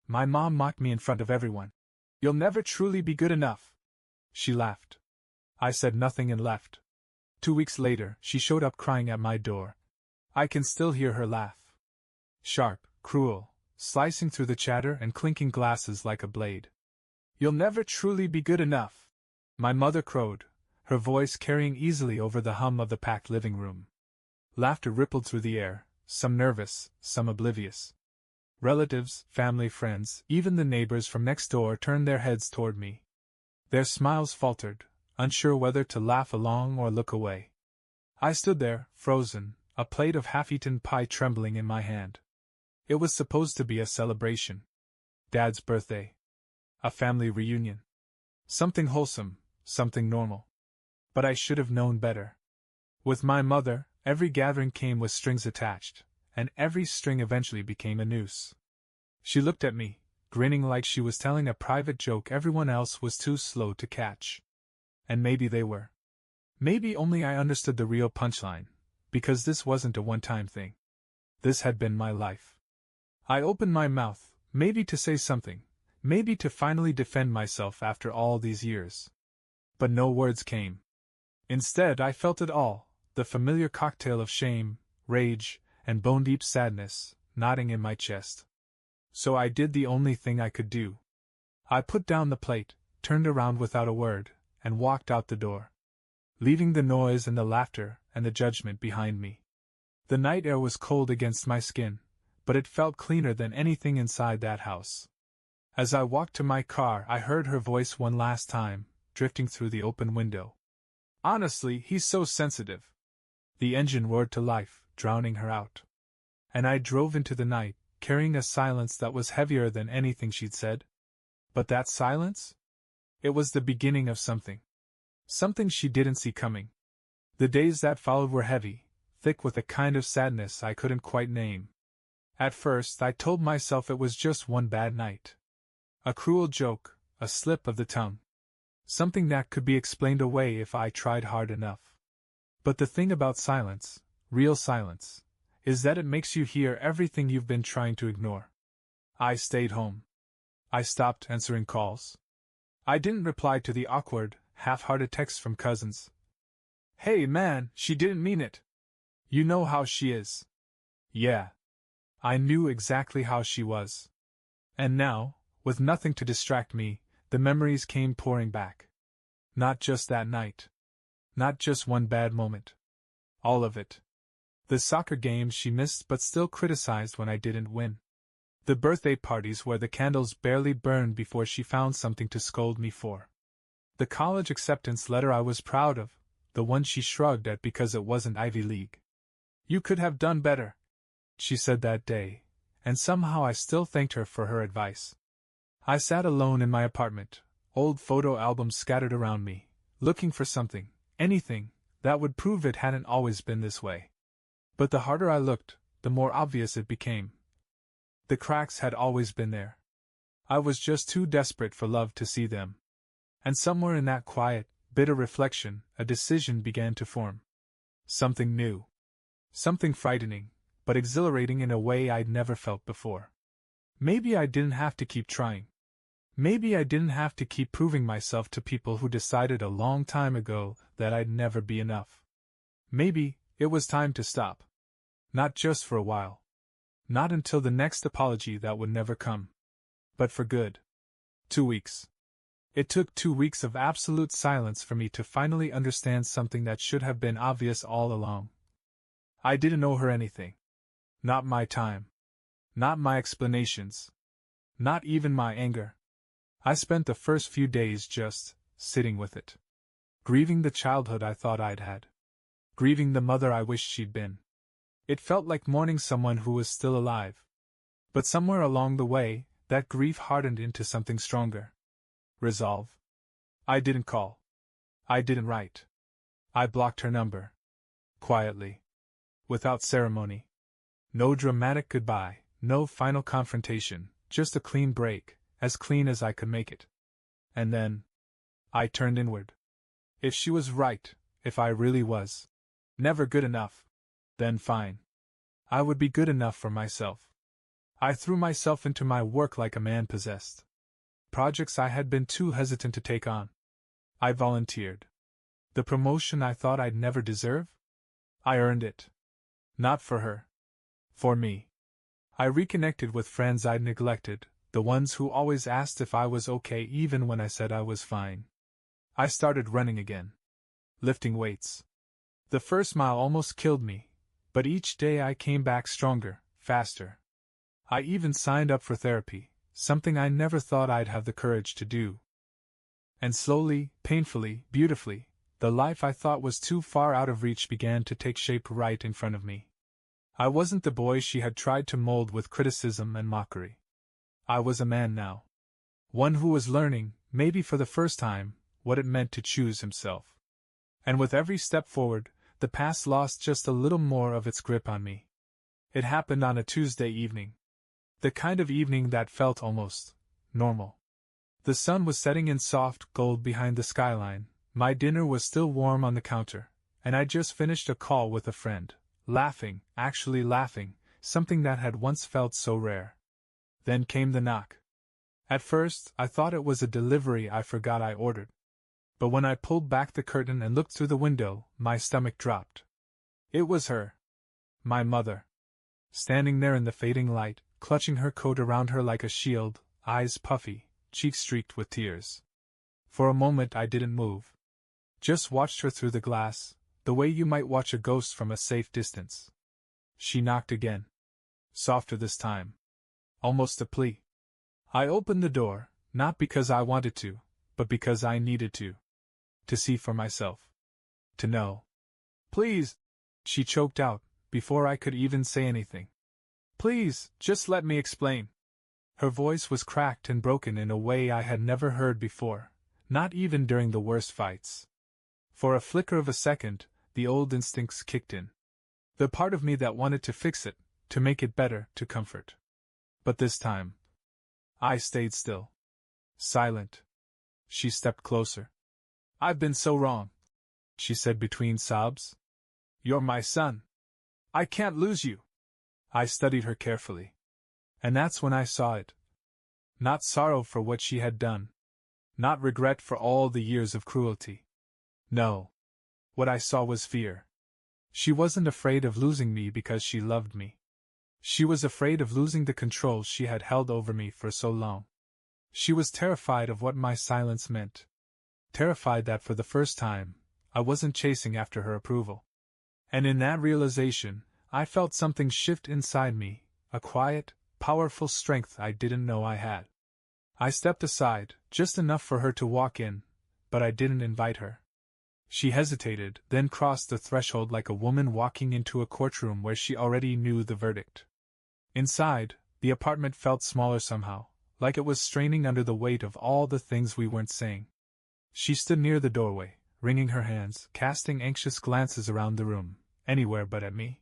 My mom mocked me in front of everyone. You'll never truly be good enough. She laughed. I said nothing and left. 2 weeks later, she showed up crying at my door. I can still hear her laugh. Sharp, cruel, slicing through the chatter and clinking glasses like a blade. You'll never truly be good enough, my mother crowed, her voice carrying easily over the hum of the packed living room. Laughter rippled through the air, some nervous, some oblivious. Relatives, family, friends, even the neighbors from next door turned their heads toward me. Their smiles faltered, unsure whether to laugh along or look away. I stood there, frozen, a plate of half-eaten pie trembling in my hand. It was supposed to be a celebration. Dad's birthday. A family reunion. Something wholesome, something normal. But I should have known better. With my mother, every gathering came with strings attached, and every string eventually became a noose. She looked at me, grinning like she was telling a private joke everyone else was too slow to catch. And maybe they were. Maybe only I understood the real punchline, because this wasn't a one-time thing. This had been my life. I opened my mouth, maybe to say something, maybe to finally defend myself after all these years. But no words came. Instead, I felt it all, the familiar cocktail of shame, rage, and bone-deep sadness, knotting in my chest. So I did the only thing I could do. I put down the plate, turned around without a word, and walked out the door, leaving the noise and the laughter and the judgment behind me. The night air was cold against my skin, but it felt cleaner than anything inside that house. As I walked to my car, I heard her voice one last time, drifting through the open window. Honestly, he's so sensitive. The engine roared to life, drowning her out. And I drove into the night, carrying a silence that was heavier than anything she'd said. But that silence? It was the beginning of something. Something she didn't see coming. The days that followed were heavy, thick with a kind of sadness I couldn't quite name. At first, I told myself it was just one bad night. A cruel joke, a slip of the tongue. Something that could be explained away if I tried hard enough. But the thing about silence, real silence, is that it makes you hear everything you've been trying to ignore. I stayed home. I stopped answering calls. I didn't reply to the awkward, half-hearted texts from cousins. Hey man, she didn't mean it. You know how she is. Yeah. I knew exactly how she was. And now, with nothing to distract me, the memories came pouring back. Not just that night. Not just one bad moment. All of it. The soccer games she missed but still criticized when I didn't win. The birthday parties where the candles barely burned before she found something to scold me for. The college acceptance letter I was proud of, the one she shrugged at because it wasn't Ivy League. You could have done better, she said that day, and somehow I still thanked her for her advice. I sat alone in my apartment, old photo albums scattered around me, looking for something, anything, that would prove it hadn't always been this way. But the harder I looked, the more obvious it became. The cracks had always been there. I was just too desperate for love to see them. And somewhere in that quiet, bitter reflection, a decision began to form. Something new. Something frightening, but exhilarating in a way I'd never felt before. Maybe I didn't have to keep trying. Maybe I didn't have to keep proving myself to people who decided a long time ago that I'd never be enough. Maybe it was time to stop. Not just for a while. Not until the next apology that would never come. But for good. 2 weeks. It took 2 weeks of absolute silence for me to finally understand something that should have been obvious all along. I didn't owe her anything. Not my time. Not my explanations. Not even my anger. I spent the first few days just sitting with it. Grieving the childhood I thought I'd had. Grieving the mother I wished she'd been. It felt like mourning someone who was still alive. But somewhere along the way, that grief hardened into something stronger. Resolve. I didn't call. I didn't write. I blocked her number. Quietly. Without ceremony. No dramatic goodbye, no final confrontation, just a clean break, as clean as I could make it. And then I turned inward. If she was right, if I really was never good enough, then fine. I would be good enough for myself. I threw myself into my work like a man possessed. Projects I had been too hesitant to take on. I volunteered. The promotion I thought I'd never deserve? I earned it. Not for her. For me. I reconnected with friends I'd neglected, the ones who always asked if I was okay even when I said I was fine. I started running again. Lifting weights. The first mile almost killed me, but each day I came back stronger, faster. I even signed up for therapy, something I never thought I'd have the courage to do. And slowly, painfully, beautifully, the life I thought was too far out of reach began to take shape right in front of me. I wasn't the boy she had tried to mold with criticism and mockery. I was a man now. One who was learning, maybe for the first time, what it meant to choose himself. And with every step forward, the past lost just a little more of its grip on me. It happened on a Tuesday evening. The kind of evening that felt almost normal. The sun was setting in soft gold behind the skyline, my dinner was still warm on the counter, and I'd just finished a call with a friend, laughing, actually laughing, something that had once felt so rare. Then came the knock. At first, I thought it was a delivery I forgot I ordered. But when I pulled back the curtain and looked through the window, my stomach dropped. It was her. My mother. Standing there in the fading light, clutching her coat around her like a shield, eyes puffy, cheeks streaked with tears. For a moment I didn't move. Just watched her through the glass, the way you might watch a ghost from a safe distance. She knocked again. Softer this time. Almost a plea. I opened the door, not because I wanted to, but because I needed to. To see for myself. To know. Please, she choked out, before I could even say anything. Please, just let me explain. Her voice was cracked and broken in a way I had never heard before, not even during the worst fights. For a flicker of a second, the old instincts kicked in. The part of me that wanted to fix it, to make it better, to comfort. But this time, I stayed still. Silent. She stepped closer. I've been so wrong, she said between sobs. You're my son. I can't lose you. I studied her carefully. And that's when I saw it. Not sorrow for what she had done. Not regret for all the years of cruelty. No. What I saw was fear. She wasn't afraid of losing me because she loved me. She was afraid of losing the control she had held over me for so long. She was terrified of what my silence meant. Terrified that for the first time, I wasn't chasing after her approval. And in that realization, I felt something shift inside me, a quiet, powerful strength I didn't know I had. I stepped aside, just enough for her to walk in, but I didn't invite her. She hesitated, then crossed the threshold like a woman walking into a courtroom where she already knew the verdict. Inside, the apartment felt smaller somehow, like it was straining under the weight of all the things we weren't saying. She stood near the doorway, wringing her hands, casting anxious glances around the room, anywhere but at me.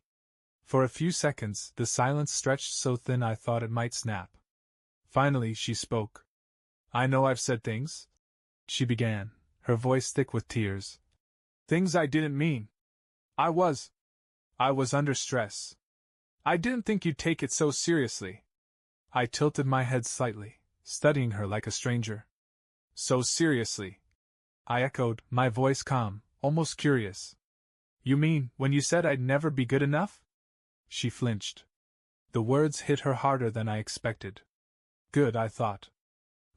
For a few seconds, the silence stretched so thin I thought it might snap. Finally, she spoke. I know I've said things, she began, her voice thick with tears. Things I didn't mean. I was under stress. I didn't think you'd take it so seriously. I tilted my head slightly, studying her like a stranger. So seriously? I echoed, my voice calm, almost curious. You mean, when you said I'd never be good enough? She flinched. The words hit her harder than I expected. Good, I thought.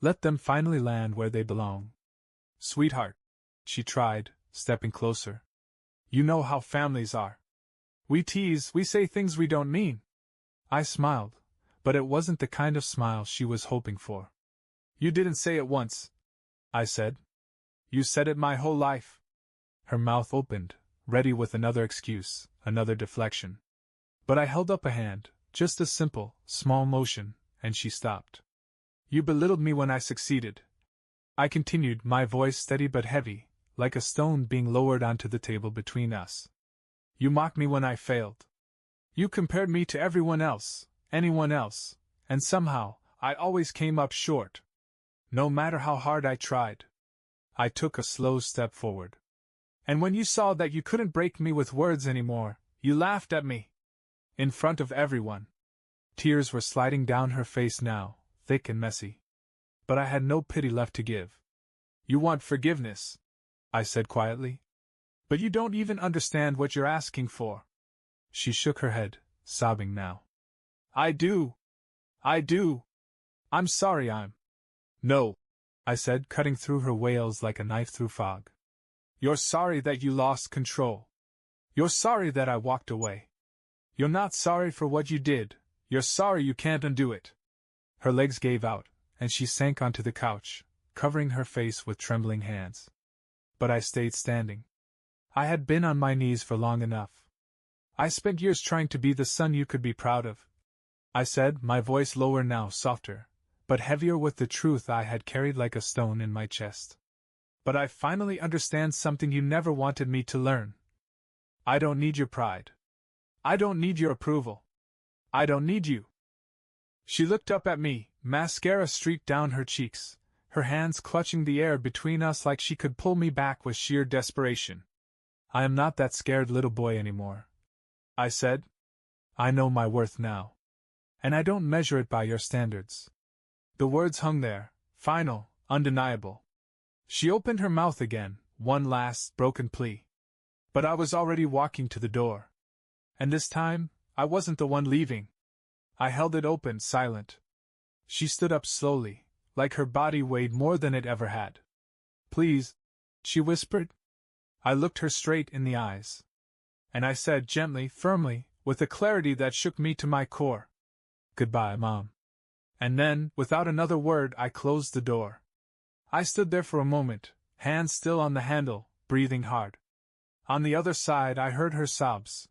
Let them finally land where they belong. Sweetheart, she tried, stepping closer. You know how families are. We tease, we say things we don't mean. I smiled, but it wasn't the kind of smile she was hoping for. You didn't say it once, I said. You said it my whole life. Her mouth opened, ready with another excuse, another deflection. But I held up a hand, just a simple, small motion, and she stopped. You belittled me when I succeeded. I continued, my voice steady but heavy, like a stone being lowered onto the table between us. You mocked me when I failed. You compared me to everyone else, anyone else, and somehow, I always came up short. No matter how hard I tried. I took a slow step forward. And when you saw that you couldn't break me with words anymore, you laughed at me. In front of everyone. Tears were sliding down her face now, thick and messy. But I had no pity left to give. "You want forgiveness," I said quietly. "But you don't even understand what you're asking for." She shook her head, sobbing now. "I do. I do. I'm sorry No," I said, cutting through her wails like a knife through fog. "You're sorry that you lost control. You're sorry that I walked away. You're not sorry for what you did, you're sorry you can't undo it." Her legs gave out, and she sank onto the couch, covering her face with trembling hands. But I stayed standing. I had been on my knees for long enough. "I spent years trying to be the son you could be proud of," I said, my voice lower now, softer, but heavier with the truth I had carried like a stone in my chest. "But I finally understand something you never wanted me to learn. I don't need your pride. I don't need your approval. I don't need you." She looked up at me, mascara streaked down her cheeks, her hands clutching the air between us like she could pull me back with sheer desperation. "I am not that scared little boy anymore," I said. "I know my worth now. And I don't measure it by your standards." The words hung there, final, undeniable. She opened her mouth again, one last, broken plea. But I was already walking to the door. And this time, I wasn't the one leaving. I held it open, silent. She stood up slowly, like her body weighed more than it ever had. "Please," she whispered. I looked her straight in the eyes. And I said gently, firmly, with a clarity that shook me to my core, "Goodbye, Mom." And then, without another word, I closed the door. I stood there for a moment, hands still on the handle, breathing hard. On the other side I heard her sobs.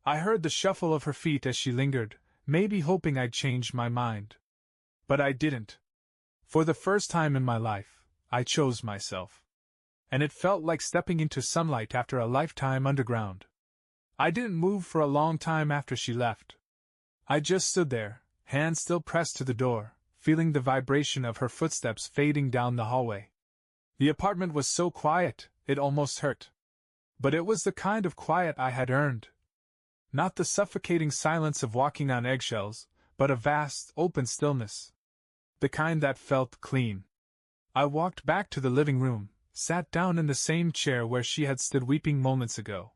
I heard the shuffle of her feet as she lingered, maybe hoping I'd change my mind. But I didn't. For the first time in my life, I chose myself. And it felt like stepping into sunlight after a lifetime underground. I didn't move for a long time after she left. I just stood there, hands still pressed to the door, feeling the vibration of her footsteps fading down the hallway. The apartment was so quiet, it almost hurt. But it was the kind of quiet I had earned. Not the suffocating silence of walking on eggshells, but a vast, open stillness. The kind that felt clean. I walked back to the living room, sat down in the same chair where she had stood weeping moments ago.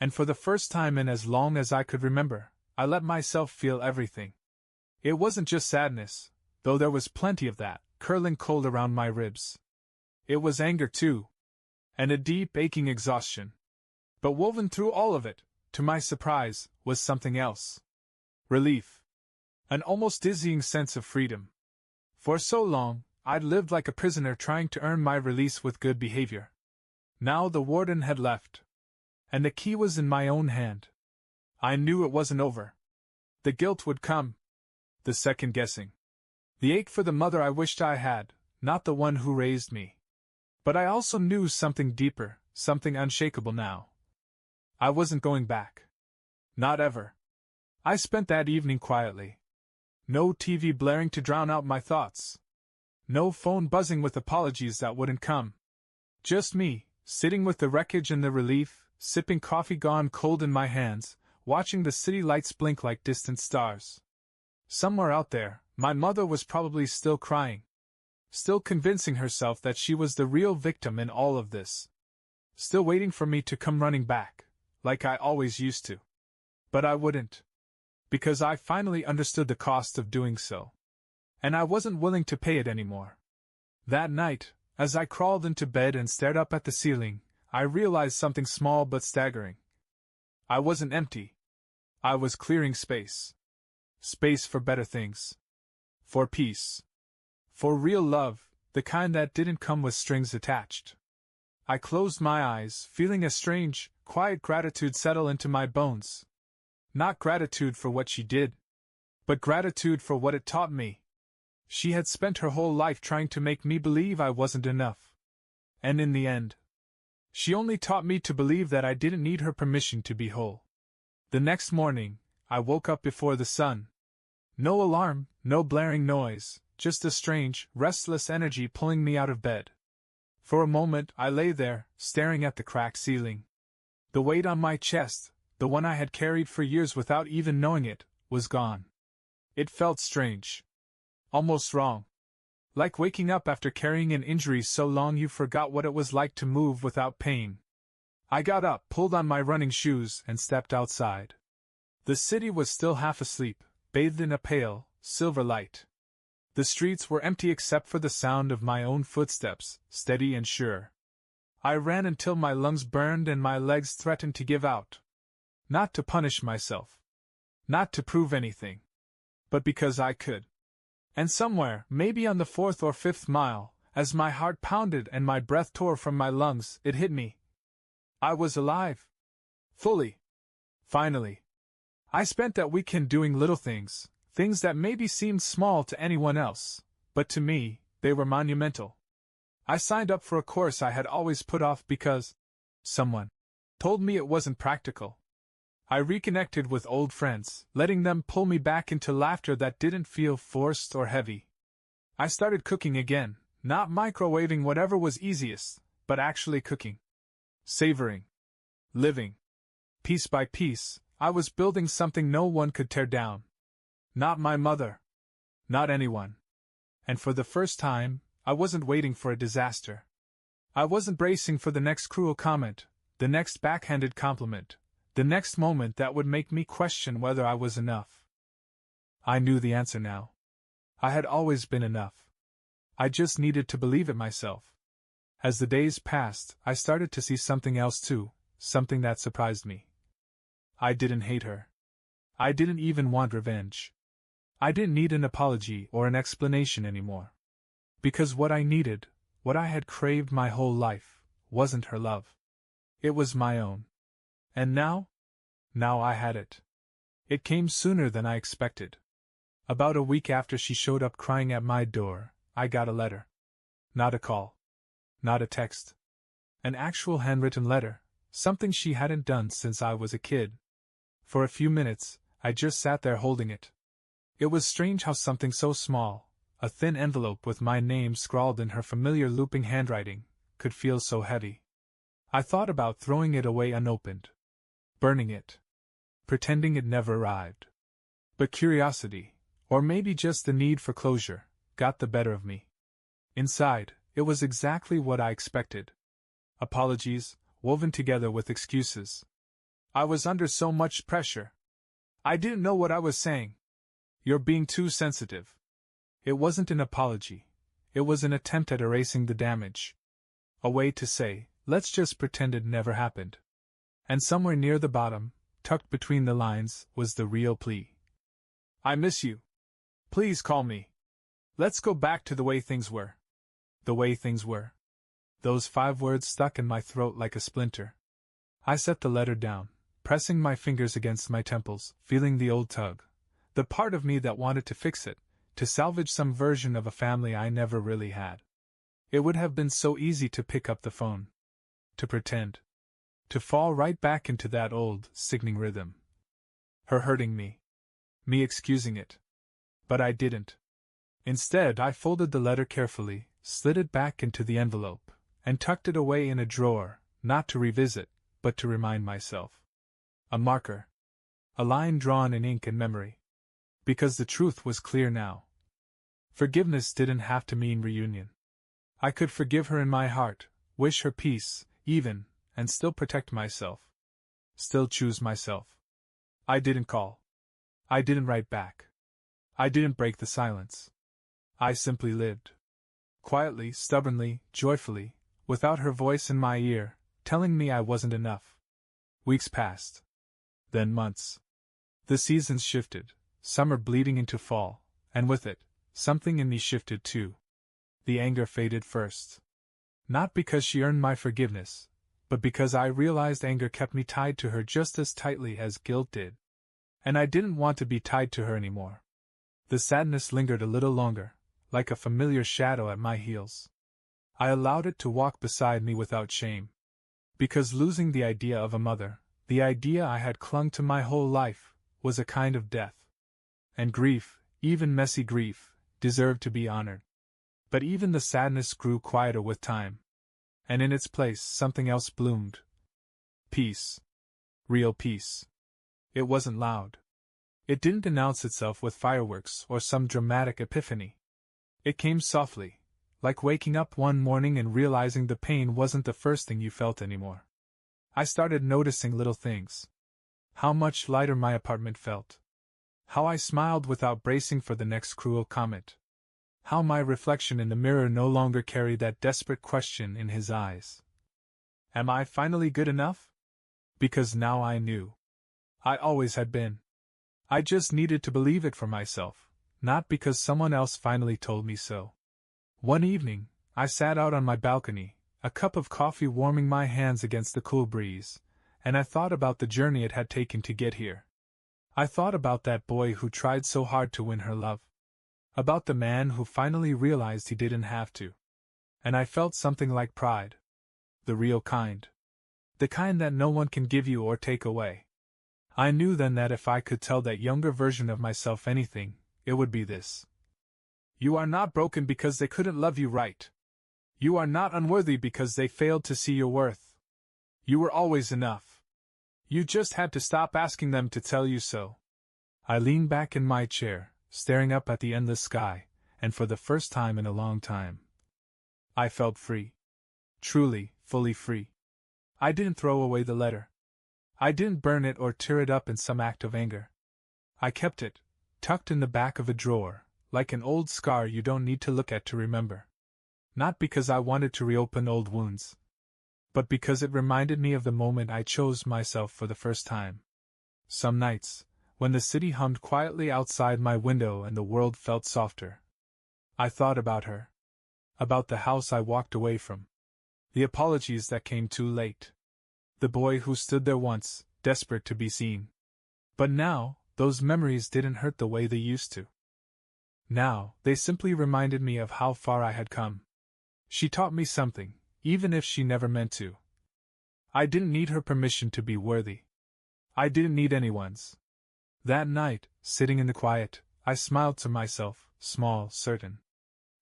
And for the first time in as long as I could remember, I let myself feel everything. It wasn't just sadness, though there was plenty of that, curling cold around my ribs. It was anger too. And a deep, aching exhaustion. But woven through all of it, to my surprise, was something else. Relief. An almost dizzying sense of freedom. For so long, I'd lived like a prisoner trying to earn my release with good behavior. Now the warden had left. And the key was in my own hand. I knew it wasn't over. The guilt would come. The second guessing. The ache for the mother I wished I had, not the one who raised me. But I also knew something deeper, something unshakable now. I wasn't going back. Not ever. I spent that evening quietly. No TV blaring to drown out my thoughts. No phone buzzing with apologies that wouldn't come. Just me, sitting with the wreckage and the relief, sipping coffee gone cold in my hands, watching the city lights blink like distant stars. Somewhere out there, my mother was probably still crying. Still convincing herself that she was the real victim in all of this. Still waiting for me to come running back, like I always used to. But I wouldn't. Because I finally understood the cost of doing so. And I wasn't willing to pay it anymore. That night, as I crawled into bed and stared up at the ceiling, I realized something small but staggering. I wasn't empty. I was clearing space. Space for better things. For peace. For real love, the kind that didn't come with strings attached. I closed my eyes, feeling a strange, quiet gratitude settle into my bones. Not gratitude for what she did, but gratitude for what it taught me. She had spent her whole life trying to make me believe I wasn't enough. And in the end, she only taught me to believe that I didn't need her permission to be whole. The next morning, I woke up before the sun. No alarm, no blaring noise, just a strange, restless energy pulling me out of bed. For a moment I lay there, staring at the cracked ceiling. The weight on my chest, the one I had carried for years without even knowing it, was gone. It felt strange. Almost wrong. Like waking up after carrying an injury so long you forgot what it was like to move without pain. I got up, pulled on my running shoes, and stepped outside. The city was still half asleep, bathed in a pale, silver light. The streets were empty except for the sound of my own footsteps, steady and sure. I ran until my lungs burned and my legs threatened to give out. Not to punish myself. Not to prove anything. But because I could. And somewhere, maybe on the 4th or 5th mile, as my heart pounded and my breath tore from my lungs, it hit me. I was alive. Fully. Finally. I spent that weekend doing little things, things that maybe seemed small to anyone else, but to me, they were monumental. I signed up for a course I had always put off because someone told me it wasn't practical. I reconnected with old friends, letting them pull me back into laughter that didn't feel forced or heavy. I started cooking again, not microwaving whatever was easiest, but actually cooking. Savoring. Living. Piece by piece, I was building something no one could tear down. Not my mother. Not anyone. And for the first time, I wasn't waiting for a disaster. I wasn't bracing for the next cruel comment, the next backhanded compliment, the next moment that would make me question whether I was enough. I knew the answer now. I had always been enough. I just needed to believe it myself. As the days passed, I started to see something else too, something that surprised me. I didn't hate her. I didn't even want revenge. I didn't need an apology or an explanation anymore. Because what I needed, what I had craved my whole life, wasn't her love. It was my own. And now I had it. It came sooner than I expected. About a week after she showed up crying at my door, I got a letter. Not a call. Not a text. An actual handwritten letter, something she hadn't done since I was a kid. For a few minutes, I just sat there holding it. It was strange how something so small, a thin envelope with my name scrawled in her familiar looping handwriting, could feel so heavy. I thought about throwing it away unopened. Burning it. Pretending it never arrived. But curiosity, or maybe just the need for closure, got the better of me. Inside, it was exactly what I expected. Apologies, woven together with excuses. I was under so much pressure. I didn't know what I was saying. You're being too sensitive. It wasn't an apology. It was an attempt at erasing the damage. A way to say, let's just pretend it never happened. And somewhere near the bottom, tucked between the lines, was the real plea. I miss you. Please call me. Let's go back to the way things were. The way things were. Those 5 words stuck in my throat like a splinter. I set the letter down, pressing my fingers against my temples, feeling the old tug. The part of me that wanted to fix it, to salvage some version of a family I never really had. It would have been so easy to pick up the phone. To pretend. To fall right back into that old, sickening rhythm. Her hurting me. Me excusing it. But I didn't. Instead, I folded the letter carefully, slid it back into the envelope, and tucked it away in a drawer, not to revisit, but to remind myself. A marker. A line drawn in ink and memory. Because the truth was clear now. Forgiveness didn't have to mean reunion. I could forgive her in my heart, wish her peace, even, and still protect myself. Still choose myself. I didn't call. I didn't write back. I didn't break the silence. I simply lived. Quietly, stubbornly, joyfully, without her voice in my ear, telling me I wasn't enough. Weeks passed. Then months. The seasons shifted, summer bleeding into fall, and with it, something in me shifted too. The anger faded first. Not because she earned my forgiveness, but because I realized anger kept me tied to her just as tightly as guilt did. And I didn't want to be tied to her anymore. The sadness lingered a little longer, like a familiar shadow at my heels. I allowed it to walk beside me without shame. Because losing the idea of a mother, the idea I had clung to my whole life, was a kind of death. And grief, even messy grief, deserved to be honored. But even the sadness grew quieter with time. And in its place something else bloomed. Peace. Real peace. It wasn't loud. It didn't announce itself with fireworks or some dramatic epiphany. It came softly, like waking up one morning and realizing the pain wasn't the first thing you felt anymore. I started noticing little things. How much lighter my apartment felt. How I smiled without bracing for the next cruel comment. How my reflection in the mirror no longer carried that desperate question in his eyes. Am I finally good enough? Because now I knew. I always had been. I just needed to believe it for myself, not because someone else finally told me so. One evening, I sat out on my balcony, a cup of coffee warming my hands against the cool breeze, and I thought about the journey it had taken to get here. I thought about that boy who tried so hard to win her love. About the man who finally realized he didn't have to. And I felt something like pride. The real kind. The kind that no one can give you or take away. I knew then that if I could tell that younger version of myself anything, it would be this. You are not broken because they couldn't love you right. You are not unworthy because they failed to see your worth. You were always enough. You just had to stop asking them to tell you so. I leaned back in my chair, staring up at the endless sky, and for the first time in a long time, I felt free. Truly, fully free. I didn't throw away the letter. I didn't burn it or tear it up in some act of anger. I kept it, tucked in the back of a drawer, like an old scar you don't need to look at to remember. Not because I wanted to reopen old wounds, but because it reminded me of the moment I chose myself for the first time. Some nights, when the city hummed quietly outside my window and the world felt softer, I thought about her. About the house I walked away from. The apologies that came too late. The boy who stood there once, desperate to be seen. But now, those memories didn't hurt the way they used to. Now, they simply reminded me of how far I had come. She taught me something, even if she never meant to. I didn't need her permission to be worthy. I didn't need anyone's. That night, sitting in the quiet, I smiled to myself, small, certain.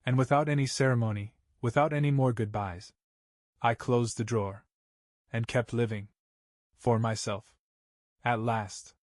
And without any ceremony, without any more goodbyes, I closed the drawer. And kept living. For myself. At last.